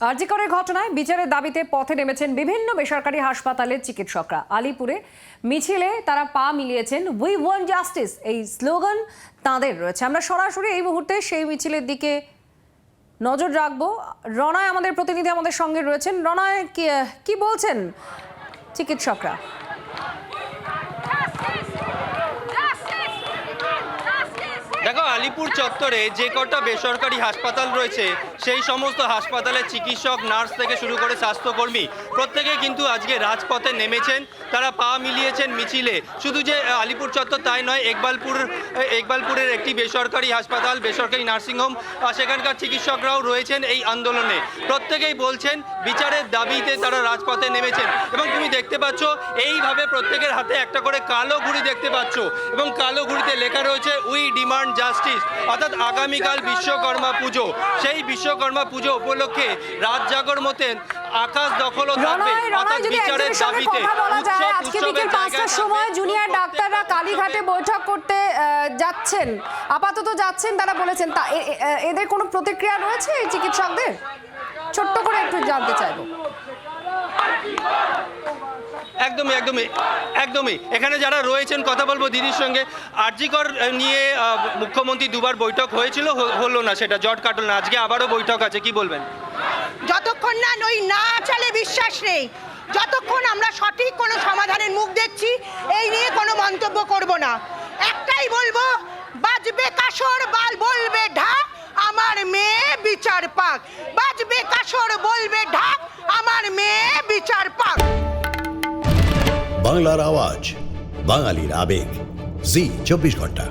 আরজি করের ঘটনায় বিচারের দাবিতে পথে নেমেছেন বিভিন্ন বেসরকারি হাসপাতালের চিকিৎসকরা। আলিপুরে মিছিলে তারা পা মিলিয়েছেন। উই ওয়ান্ট জাস্টিস এই স্লোগান তাদের রয়েছে। আমরা সরাসরি এই মুহূর্তে সেই মিছিলের দিকে নজর রাখবো। রনায় আমাদের প্রতিনিধি আমাদের সঙ্গে রয়েছেন। রনায় কি বলছেন চিকিৎসকরা? দেখো, আলিপুর চত্বরে যে কটা বেসরকারি হাসপাতাল রয়েছে সেই সমস্ত হাসপাতালের চিকিৎসক, নার্স থেকে শুরু করে স্বাস্থ্যকর্মী প্রত্যেকে কিন্তু আজকে রাজপথে নেমেছেন। তারা পা মিলিয়েছেন মিছিলে। শুধু যে আলিপুর চত্বর তাই নয়, একবালপুরের একটি বেসরকারি হাসপাতাল, বেসরকারি নার্সিংহোম, সেখানকার চিকিৎসকরাও রয়েছেন এই আন্দোলনে। প্রত্যেকেই বলছেন বিচারের দাবিতে তারা রাজপথে নেমেছেন। এবং তুমি দেখতে পাচ্ছ এইভাবে প্রত্যেকের হাতে একটা করে কালো ঘুড়ি দেখতে পাচ্ছ, এবং কালো ঘুড়িতে লেখা রয়েছে উই ডিমান্ড জাস্টিস। অর্থাৎ আগামীকাল বিশ্বকর্মা পুজো, সেই বিশ্বকর্মা পুজো উপলক্ষে রাত জাগর মতেন আকাশ দখলও থাকবে। অর্থাৎ বিচারের দাবিতে আজকে বিকেল 5টার সময় জুনিয়র ডাক্তাররা কালীঘাটে বৈঠক করতে যাচ্ছেন, আপাতত যাচ্ছেন তারা বলেছেন। তা এদের কোনো প্রতিক্রিয়া রয়েছে এই চিকিৎসকদের? ছোট্ট করে একটু জানতে চাইবো। একদমই এখানে যারা রয়েছেন কথা বলবো দিদির সঙ্গে। আরজি কর নিয়ে মুখ্যমন্ত্রী দুবার বৈঠক হয়েছিল, হলো না, সেটা জট কাটল না। আজকে আবারও বৈঠক আছে, কি বলবেন? যতক্ষণ না না চলে বিশ্বাস নেই, যতক্ষণ আমরা সঠিক কোনো সমাধানের মুখ দেখছি, এই নিয়ে কোনো মন্তব্য করব না। একটাই বলবো, বাজবে কাসর বাল বলবে ঢাক, আমার মেয়ে বিচার পাক। বাজবে কাসর বলবে ঢাক, আমার মেয়ে বিচার পাক। বাংলার আওয়াজ, বাঙালির আবেগ, জি 24 ঘন্টা।